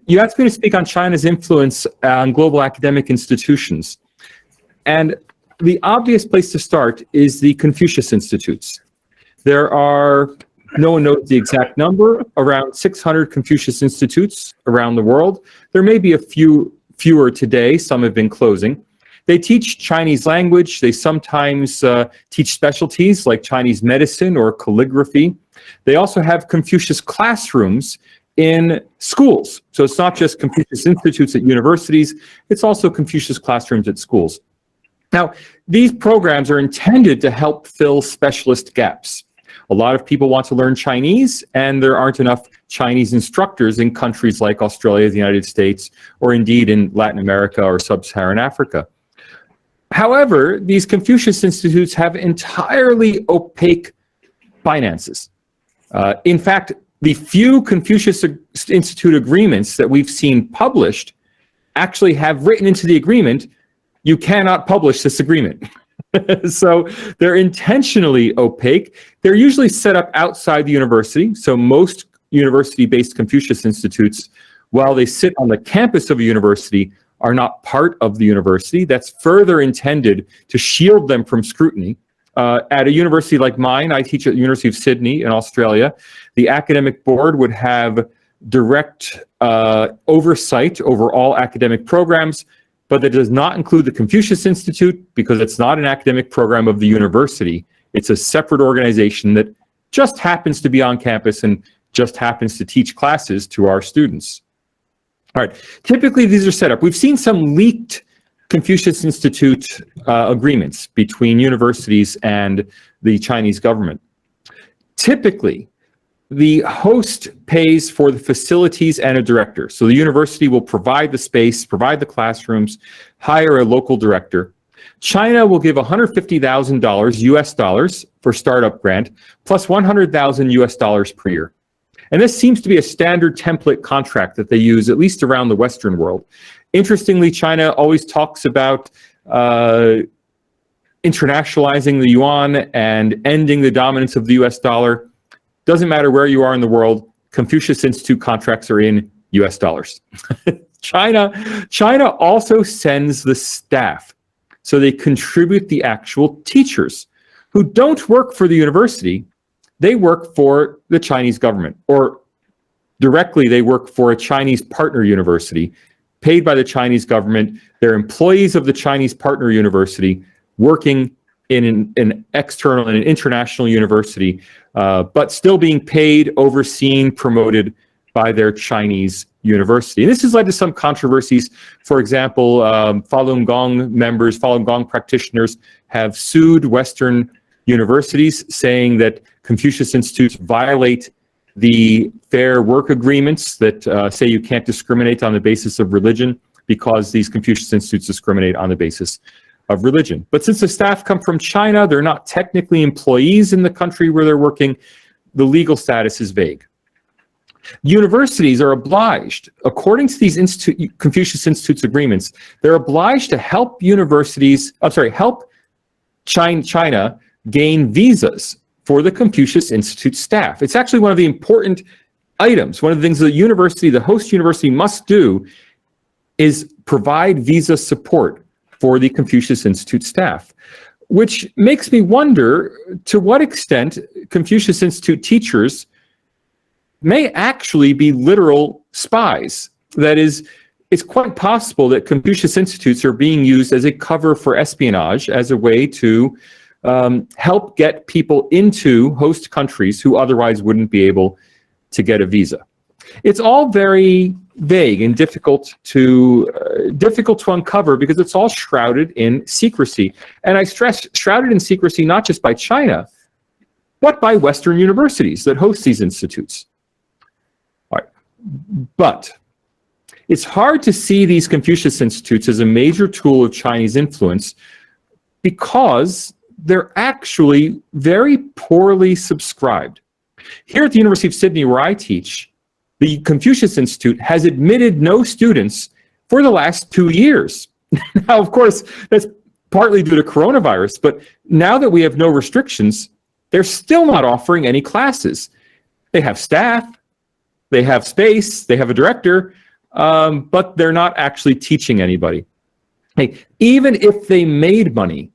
You asked me to speak on China's influence on global academic institutions. And the obvious place to start is the Confucius Institutes. There are, no one knows the exact number, around 600 Confucius Institutes around the world. There may be a fewer today, some have been closing. They teach Chinese language. They sometimes teach specialties like Chinese medicine or calligraphy. They also have Confucius classrooms in schools. So it's not just Confucius Institutes at universities, it's also Confucius classrooms at schools. Now, these programs are intended to help fill specialist gaps. A lot of people want to learn Chinese, and there aren't enough Chinese instructors in countries like Australia, the United States, or indeed in Latin America or sub-Saharan Africa. However, these Confucius Institutes have entirely opaque finances. In fact, the few Confucius Institute agreements that we've seen published actually have written into the agreement, you cannot publish this agreement. So they're intentionally opaque. They're usually set up outside the university. So most university-based Confucius Institutes, while they sit on the campus of a university, are not part of the university. That's further intended to shield them from scrutiny. At a university like mine, I teach at the University of Sydney in Australia. The academic board would have direct oversight over all academic programs, but that does not include the Confucius Institute because it's not an academic program of the university. It's a separate organization that just happens to be on campus and just happens to teach classes to our students. All right, typically these are set up. We've seen some leaked Confucius Institute agreements between universities and the Chinese government. Typically, the host pays for the facilities and a director. So the university will provide the space, provide the classrooms, hire a local director. China will give $150,000 US dollars for startup grant, plus 100,000 US dollars per year. And this seems to be a standard template contract that they use, at least around the Western world. Interestingly, China always talks about internationalizing the yuan and ending the dominance of the US dollar. Doesn't matter where you are in the world, Confucius Institute contracts are in US dollars. China also sends the staff. So they contribute the actual teachers who don't work for the university. They work for the Chinese government, or directly they work for a Chinese partner university paid by the Chinese government. They're employees of the Chinese partner university working in an external and an international university, but still being paid, overseen, promoted by their Chinese university. And this has led to some controversies. For example, Falun Gong members, Falun Gong practitioners have sued Western universities, saying that Confucius Institutes violate the fair work agreements that say you can't discriminate on the basis of religion, because these Confucius Institutes discriminate on the basis of religion. But since the staff come from China, they're not technically employees in the country where they're working. The legal status is vague. Universities are obliged, according to these Confucius Institutes agreements, they're obliged to help help China gain visas for the Confucius Institute staff. It's actually one of the important items. One of the things the university, the host university, must do is provide visa support for the Confucius Institute staff, which makes me wonder to what extent Confucius Institute teachers may actually be literal spies. That is, it's quite possible that Confucius Institutes are being used as a cover for espionage, as a way to help get people into host countries who otherwise wouldn't be able to get a visa. It's all very vague and difficult to uncover because it's all shrouded in secrecy. And I stress shrouded in secrecy not just by China, but by Western universities that host these institutes. All right. But it's hard to see these Confucius Institutes as a major tool of Chinese influence because they're actually very poorly subscribed. Here at the University of Sydney, where I teach, the Confucius Institute has admitted no students for the last 2 years. Now, of course, that's partly due to coronavirus, but now that we have no restrictions, they're still not offering any classes. They have staff, they have space, they have a director, but they're not actually teaching anybody. Hey, even if they made money,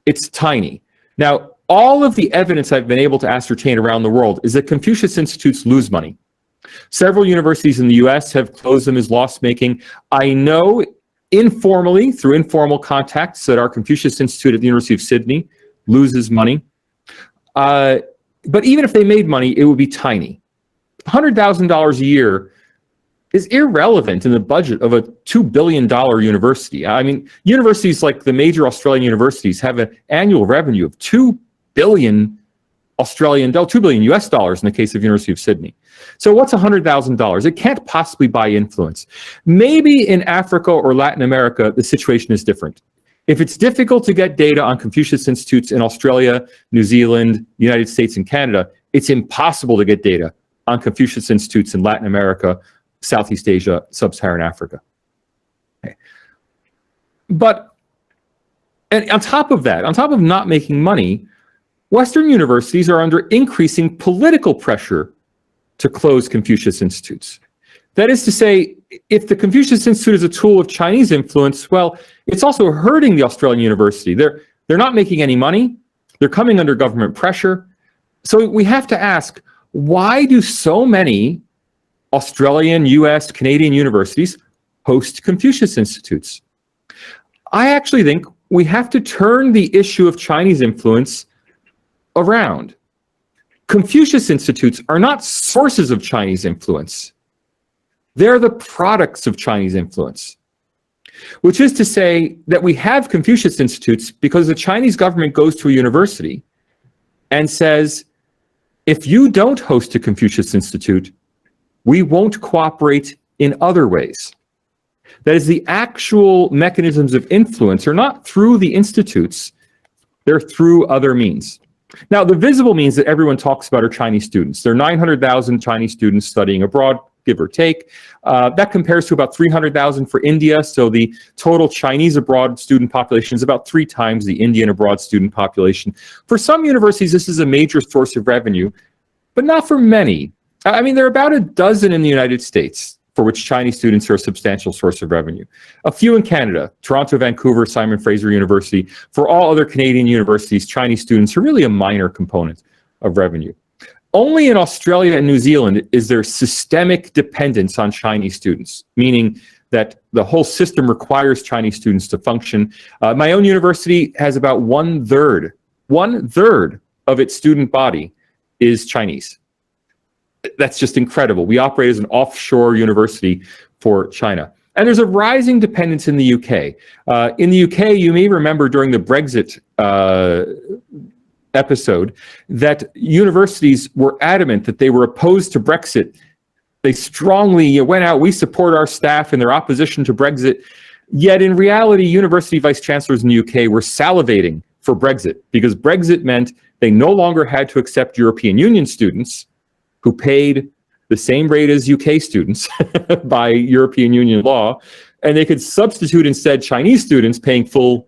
it's tiny. Now, all of the evidence I've been able to ascertain around the world is that Confucius Institutes lose money. Several universities in the US have closed them as loss-making. I know informally, through informal contacts, that our Confucius Institute at the University of Sydney loses money. But even if they made money, it would be tiny. $100,000 a year is irrelevant in the budget of a $2 billion university. I mean, universities like the major Australian universities have an annual revenue of $2 billion US dollars in the case of University of Sydney. So what's $100,000? It can't possibly buy influence. Maybe in Africa or Latin America, the situation is different. If it's difficult to get data on Confucius Institutes in Australia, New Zealand, United States, and Canada, it's impossible to get data on Confucius Institutes in Latin America, Southeast Asia, Sub-Saharan Africa. Okay. But and on top of that, on top of not making money, Western universities are under increasing political pressure to close Confucius Institutes. That is to say, if the Confucius Institute is a tool of Chinese influence, well, it's also hurting the Australian university. They're not making any money. They're coming under government pressure. So we have to ask, why do so many Australian, US, Canadian universities host Confucius Institutes? I actually think we have to turn the issue of Chinese influence around. Confucius Institutes are not sources of Chinese influence. They're the products of Chinese influence, which is to say that we have Confucius Institutes because the Chinese government goes to a university and says, if you don't host a Confucius Institute, we won't cooperate in other ways. That is, the actual mechanisms of influence are not through the institutes, they're through other means. Now, the visible means that everyone talks about are Chinese students. There are 900,000 Chinese students studying abroad, give or take. That compares to about 300,000 for India. So the total Chinese abroad student population is about 3 times the Indian abroad student population. For some universities, this is a major source of revenue, but not for many. I mean, there are about a dozen in the United States for which Chinese students are a substantial source of revenue. A few in Canada, Toronto, Vancouver, Simon Fraser University. For all other Canadian universities, Chinese students are really a minor component of revenue. Only in Australia and New Zealand is there systemic dependence on Chinese students, meaning that the whole system requires Chinese students to function. My own university has about one third of its student body is Chinese. That's just incredible. We operate as an offshore university for China. And there's a rising dependence in the UK. In the UK, you may remember during the Brexit episode that universities were adamant that they were opposed to Brexit. They strongly went out, we support our staff in their opposition to Brexit. Yet in reality, university vice chancellors in the UK were salivating for Brexit because Brexit meant they no longer had to accept European Union students who paid the same rate as UK students by European Union law, and they could substitute instead Chinese students paying full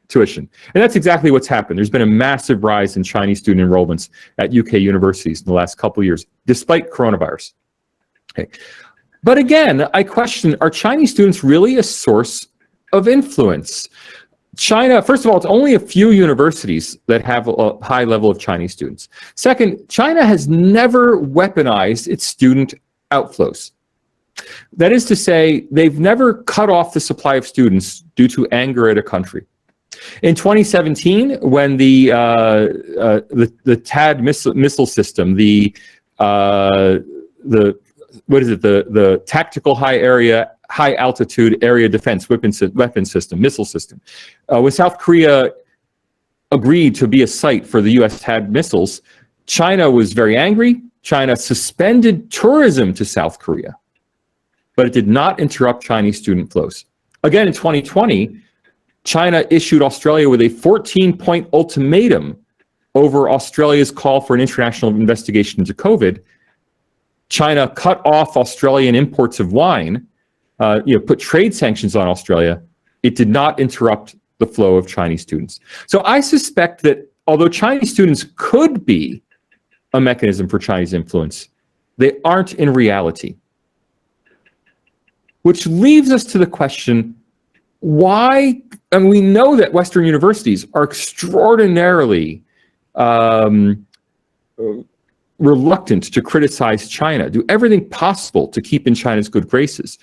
tuition. And that's exactly what's happened. There's been a massive rise in Chinese student enrollments at UK universities in the last couple of years, despite coronavirus. Okay. But again, I question, are Chinese students really a source of influence? China, first of all, it's only a few universities that have a high level of Chinese students. Second, China has never weaponized its student outflows. That is to say, they've never cut off the supply of students due to anger at a country. In 2017, when the THAAD missile system, the Tactical High Altitude Area Defense weapon system, missile system. When South Korea agreed to be a site for the US THAAD missiles, China was very angry. China suspended tourism to South Korea, but it did not interrupt Chinese student flows. Again, in 2020, China issued Australia with a 14-point ultimatum over Australia's call for an international investigation into COVID. China cut off Australian imports of wine, put trade sanctions on Australia. It did not interrupt the flow of Chinese students. So I suspect that although Chinese students could be a mechanism for Chinese influence, they aren't in reality. which leaves us to the question, why, and we know that Western universities are extraordinarily reluctant to criticize China, do everything possible to keep in China's good graces.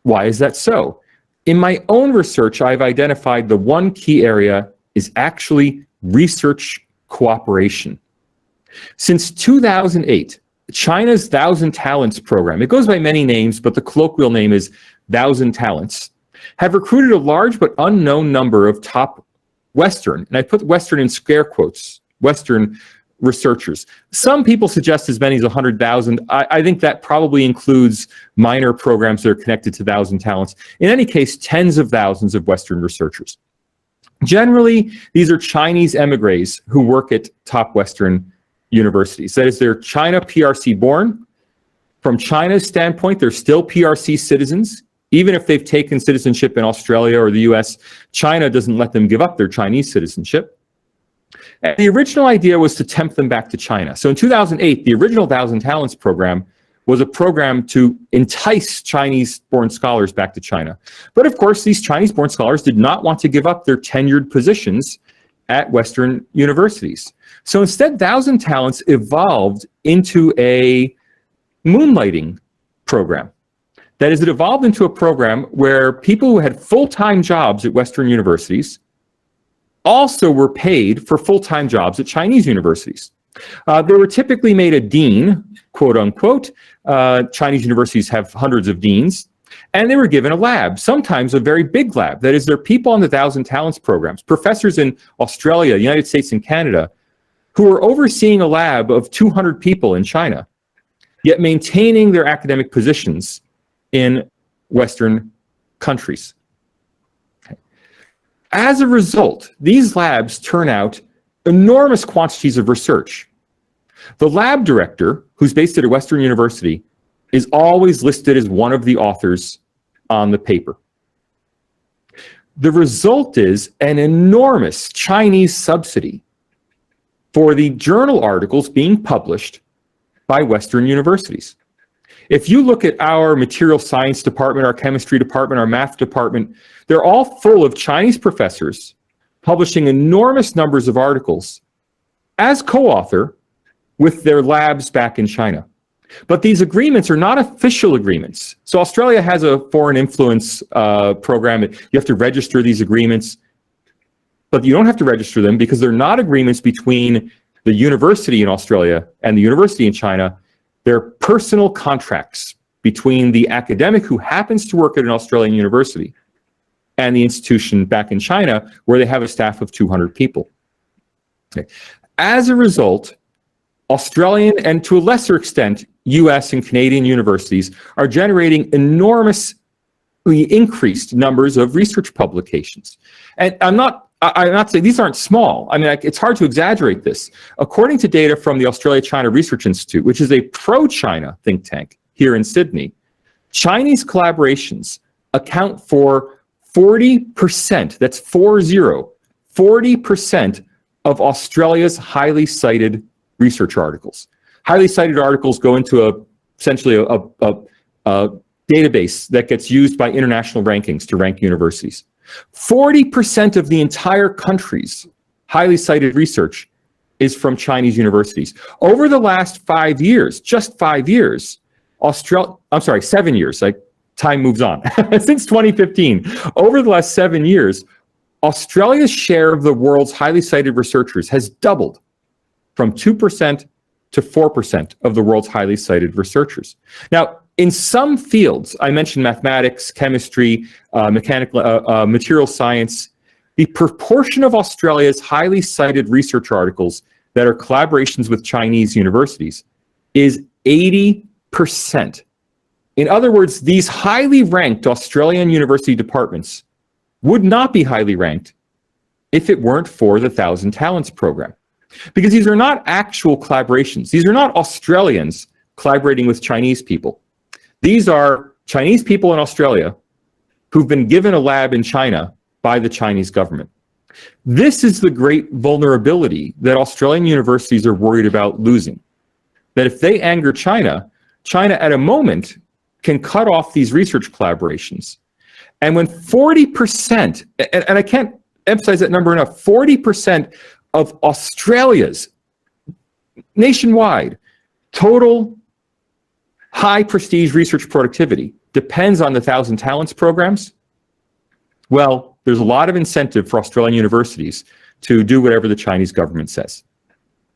Why is that so? In my own research, I've identified the one key area is actually research cooperation. Since 2008, China's 1,000 Talents program, it goes by many names, but the colloquial name is 1,000 Talents, have recruited a large but unknown number of top Western, and I put Western in scare quotes, Western researchers. Some people suggest as many as 100,000. I think that probably includes minor programs that are connected to 1,000 Talents. In any case, tens of thousands of Western researchers. Generally, these are Chinese emigres who work at top Western universities. That is, they're China PRC born. From China's standpoint, they're still PRC citizens. Even if they've taken citizenship in Australia or the US, China doesn't let them give up their Chinese citizenship. And the original idea was to tempt them back to China. So in 2008, the original 1,000 Talents program was a program to entice Chinese-born scholars back to China. But of course, these Chinese-born scholars did not want to give up their tenured positions at Western universities. So instead, 1,000 Talents evolved into a moonlighting program. That is, it evolved into a program where people who had full-time jobs at Western universities also were paid for full-time jobs at Chinese universities. They were typically made a dean, quote unquote. Chinese universities have hundreds of deans, and they were given a lab, sometimes a very big lab. That is, there are people on the 1,000 Talents programs, professors in Australia, United States, and Canada, who are overseeing a lab of 200 people in China, yet maintaining their academic positions in Western countries. As a result, these labs turn out enormous quantities of research. The lab director, who's based at a Western university, is always listed as one of the authors on the paper. The result is an enormous Chinese subsidy for the journal articles being published by Western universities. If you look at our material science department, our chemistry department, our math department, they're all full of Chinese professors publishing enormous numbers of articles as co-author with their labs back in China. But these agreements are not official agreements. So Australia has a foreign influence program. You have to register these agreements, but you don't have to register them because they're not agreements between the university in Australia and the university in China. They're personal contracts between the academic who happens to work at an Australian university and the institution back in China where they have a staff of 200 people. Okay. As a result, Australian and to a lesser extent, US and Canadian universities are generating enormously increased numbers of research publications. And I'm not saying these aren't small. I mean, it's hard to exaggerate this. According to data from the Australia-China Research Institute, which is a pro-China think tank here in Sydney, Chinese collaborations account for 40%, that's 40% of Australia's highly cited research articles. Highly cited articles go into essentially a database that gets used by international rankings to rank universities. 40% of the entire country's highly cited research is from Chinese universities. Over the last 5 years, just 5 years, 7 years, time moves on. Since 2015, over the last 7 years, Australia's share of the world's highly cited researchers has doubled from 2% to 4% of the world's highly cited researchers. Now, in some fields, I mentioned mathematics, chemistry, material science, the proportion of Australia's highly cited research articles that are collaborations with Chinese universities is 80%. In other words, these highly ranked Australian university departments would not be highly ranked if it weren't for the 1,000 Talents program. Because these are not actual collaborations. These are not Australians collaborating with Chinese people. These are Chinese people in Australia who've been given a lab in China by the Chinese government. This is the great vulnerability that Australian universities are worried about losing. That if they anger China, China at a moment can cut off these research collaborations. And when 40%, and I can't emphasize that number enough, 40% of Australia's nationwide total high prestige research productivity depends on the 1,000 Talents programs, well, there's a lot of incentive for Australian universities to do whatever the Chinese government says.